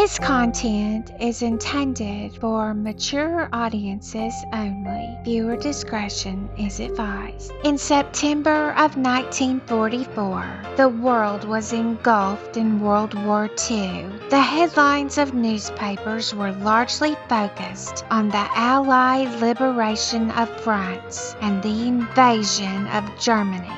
This content is intended for mature audiences only. Viewer discretion is advised. In September of 1944, the world was engulfed in World War II. The headlines of newspapers were largely focused on the Allied liberation of France and the invasion of Germany.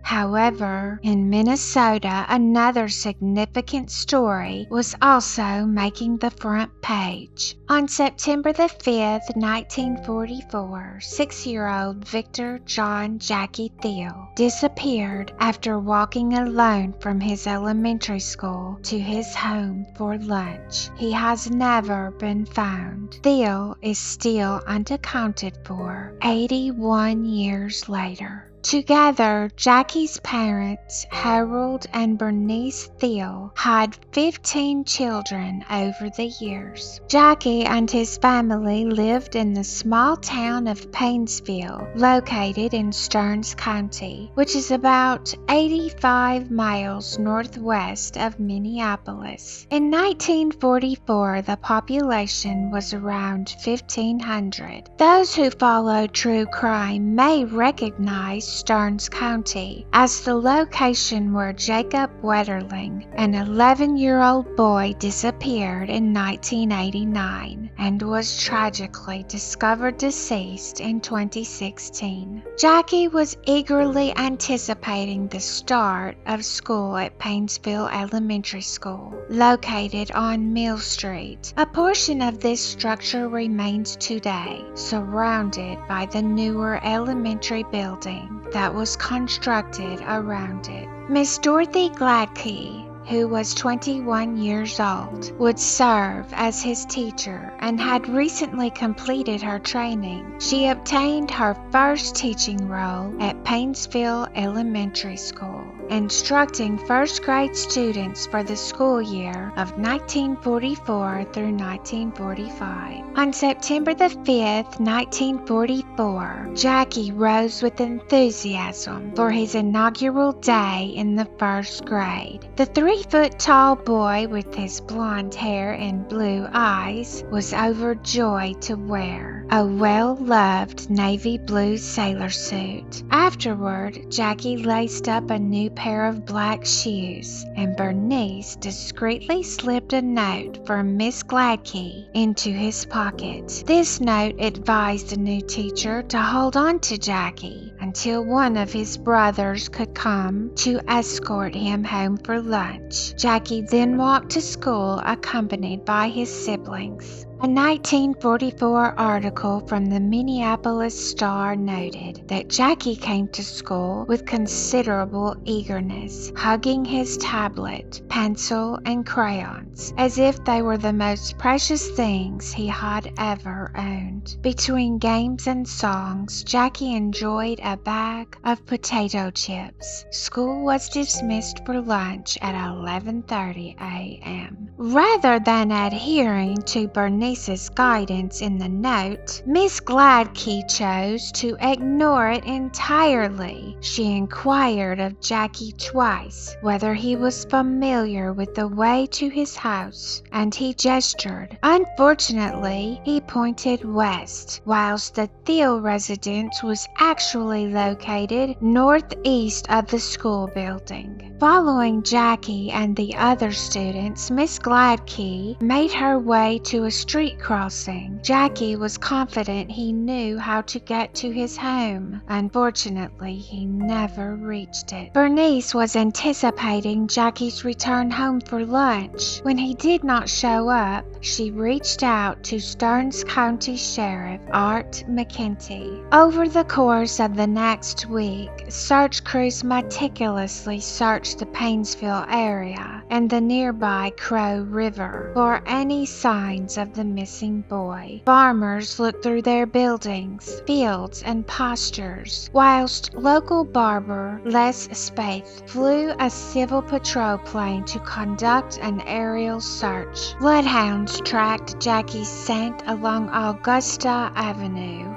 However, in Minnesota, another significant story was also making the front page. On September the 5th, 1944, 6-year-old Victor John Jackie Thiel disappeared after walking alone from his elementary school to his home for lunch. He has never been found. Thiel is still unaccounted for 81 years later. Together, Jackie's parents, Harold and Bernice Thiel, had 15 children over the years. Jackie and his family lived in the small town of Paynesville, located in Stearns County, which is about 85 miles northwest of Minneapolis. In 1944, the population was around 1,500. Those who follow true crime may recognize Stearns County as the location where Jacob Wetterling, an 11-year-old boy, disappeared in 1989 and was tragically discovered deceased in 2016. Jackie was eagerly anticipating the start of school at Paynesville Elementary School, located on Mill Street. A portion of this structure remains today, surrounded by the newer elementary building that was constructed around it. Miss Dorothy Gladkey, who was 21 years old, would serve as his teacher and had recently completed her training. She obtained her first teaching role at Paynesville Elementary School, instructing first-grade students for the school year of 1944 through 1945. On September the 5th, 1944, Jackie rose with enthusiasm for his inaugural day in the first grade. The 3-foot-tall boy with his blonde hair and blue eyes was overjoyed to wear a well-loved navy blue sailor suit. Afterward, Jackie laced up a new pair of black shoes, and Bernice discreetly slipped a note from Miss Gladkey into his pocket. This note advised the new teacher to hold on to Jackie until one of his brothers could come to escort him home for lunch. Jackie then walked to school accompanied by his siblings. A 1944 article from the Minneapolis Star noted that Jackie came to school with considerable eagerness, hugging his tablet, pencil, and crayons, as if they were the most precious things he had ever owned. Between games and songs, Jackie enjoyed a bag of potato chips. School was dismissed for lunch at 11:30 a.m. Rather than adhering to Bernice's guidance in the note, Miss Gladkey chose to ignore it entirely. She inquired of Jackie twice whether he was familiar with the way to his house, and he gestured. Unfortunately, he pointed west, whilst the Thiel residence was actually located northeast of the school building. Following Jackie and the other students, Miss Gladkey made her way to a street crossing. Jackie was confident he knew how to get to his home. Unfortunately, he never reached it. Bernice was anticipating Jackie's return home for lunch. When he did not show up, she reached out to Stearns County Sheriff Art McKenty. Over the course of the next week, search crews meticulously searched the Paynesville area and the nearby Crow River for any signs of the missing boy. Farmers looked through their buildings, fields, and pastures, whilst local barber Les Spaeth flew a civil patrol plane to conduct an aerial search. Bloodhounds tracked Jackie's scent along Augusta Avenue.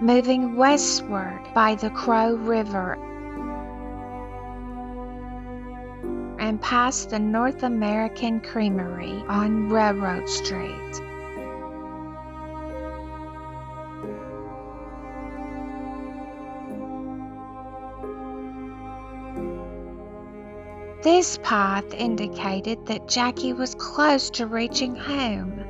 moving westward by the Crow River and past the North American Creamery on Railroad Street. This path indicated that Jackie was close to reaching home.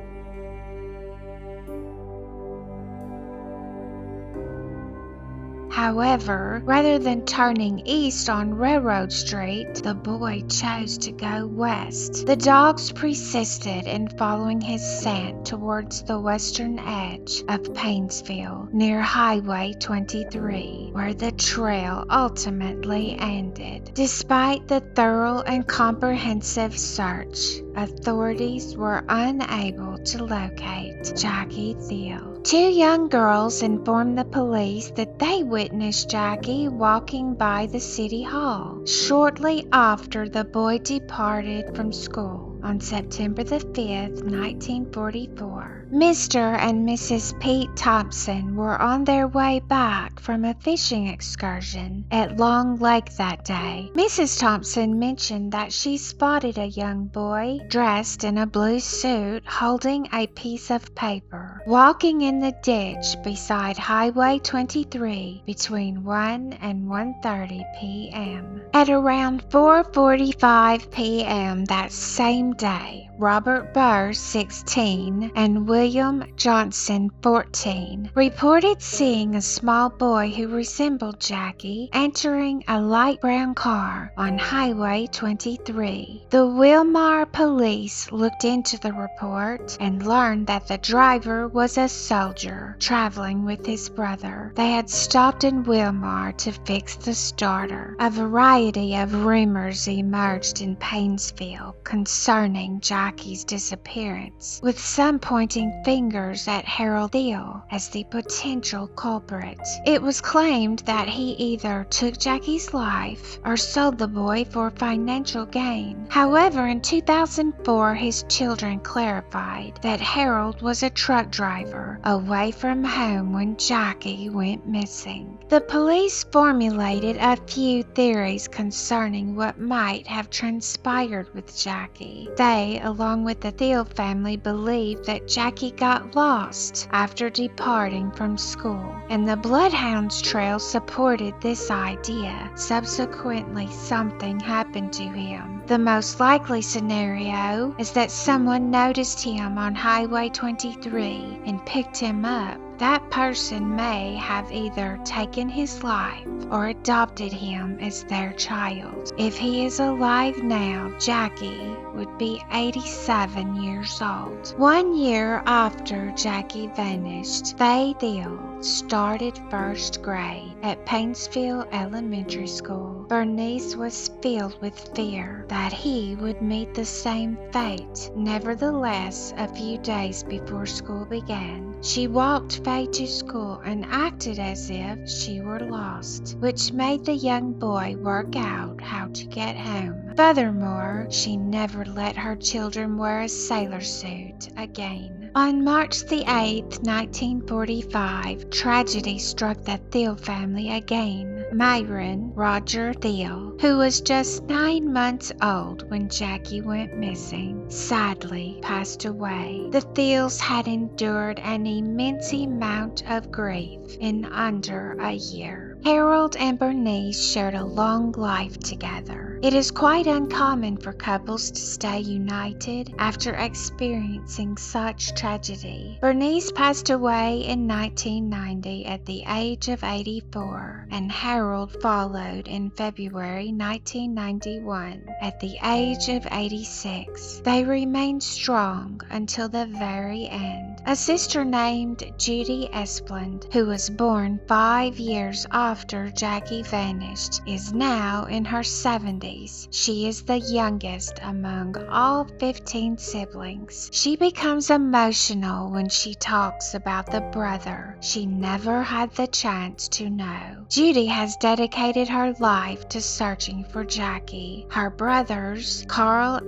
However, rather than turning east on Railroad Street, the boy chose to go west. The dogs persisted in following his scent towards the western edge of Paynesville, near Highway 23, where the trail ultimately ended. Despite the thorough and comprehensive search, authorities were unable to locate Jackie Thiel. Two young girls informed the police that they witnessed Jackie walking by the city hall shortly after the boy departed from school on September the 5th, 1944. Mr. and Mrs. Pete Thompson were on their way back from a fishing excursion at Long Lake that day. Mrs. Thompson mentioned that she spotted a young boy dressed in a blue suit holding a piece of paper, walking in the ditch beside Highway 23 between 1 and 1:30 p.m. At around 4:45 p.m. that same day, Robert Burr, 16, and William Johnson, 14, reported seeing a small boy who resembled Jackie entering a light brown car on Highway 23. The Wilmar police looked into the report and learned that the driver was a soldier traveling with his brother. They had stopped in Wilmar to fix the starter. A variety of rumors emerged in Paynesville concerning Jackie's disappearance, with some pointing fingers at Harold Thiel as the potential culprit. It was claimed that he either took Jackie's life or sold the boy for financial gain. However, in 2004, his children clarified that Harold was a truck driver away from home when Jackie went missing. The police formulated a few theories concerning what might have transpired with Jackie. They, along with the Thiel family, believed that Jackie got lost after departing from school, and the bloodhounds trail supported this idea. Subsequently, something happened to him. The most likely scenario is that someone noticed him on Highway 23 and picked him up. That person may have either taken his life or adopted him as their child. If he is alive now, Jackie would be 87 years old. 1 year after Jackie vanished, Faye Thiel started first grade at Paynesville Elementary School. Bernice was filled with fear that he would meet the same fate. Nevertheless, a few days before school began, she walked Faye to school and acted as if she were lost, which made the young boy work out how to get home. Furthermore, she never let her children wear a sailor suit again. On March the 8th, 1945, tragedy struck the Thiel family again. Myron Roger Thiel, who was just 9 months old when Jackie went missing, sadly passed away. The Thiels had endured an immense amount of grief in under a year. Harold and Bernice shared a long life together. It is quite uncommon for couples to stay united after experiencing such tragedy. Bernice passed away in 1990 at the age of 84, and Harold followed in February 1991 at the age of 86. They remained strong until the very end. A sister named Judy Esplund, who was born 5 years after Jackie vanished, is now in her 70s. She is the youngest among all 15 siblings. She becomes emotional when she talks about the brother she never had the chance to know. Judy has dedicated her life to searching for Jackie. Her brothers, Carl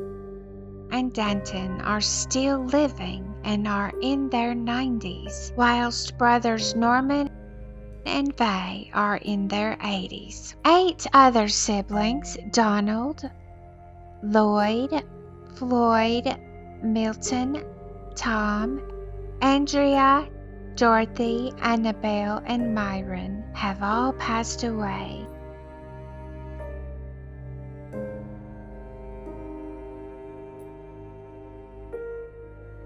and Denton, are still living and are in their 90s, whilst brothers Norman and Faye are in their 80s. 8 other siblings, Donald, Lloyd, Floyd, Milton, Tom, Andrea, Dorothy, Annabelle, and Myron, have all passed away.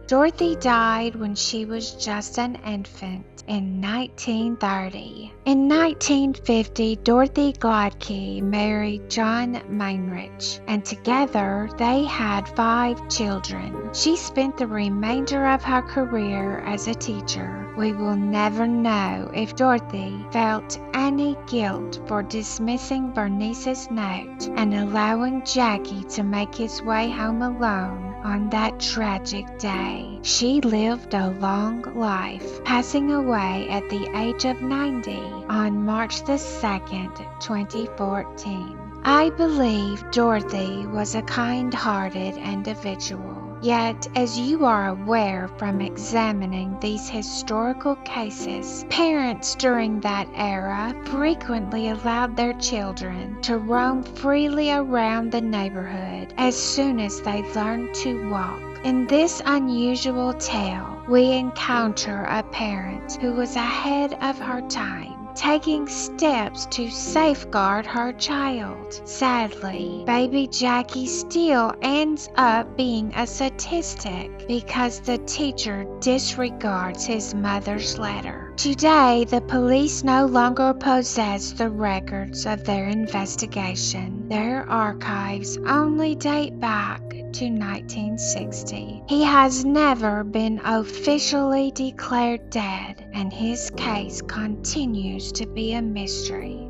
Dorothy died when she was just an infant in 1930. In 1950, Dorothy Glodkey married John Mainrich, and together they had 5 children. She spent the remainder of her career as a teacher. We will never know if Dorothy felt any guilt for dismissing Bernice's note and allowing Jackie to make his way home alone on that tragic day. She lived a long life, passing away at the age of 90 on March the 2nd, 2014. I believe Dorothy was a kind-hearted individual. Yet, as you are aware from examining these historical cases, parents during that era frequently allowed their children to roam freely around the neighborhood as soon as they learned to walk. In this unusual tale, we encounter a parent who was ahead of her time, taking steps to safeguard her child. Sadly, baby Jackie still ends up being a statistic because the teacher disregards his mother's letter. Today, the police no longer possess the records of their investigation. Their archives only date back to 1960. He has never been officially declared dead, and his case continues to be a mystery.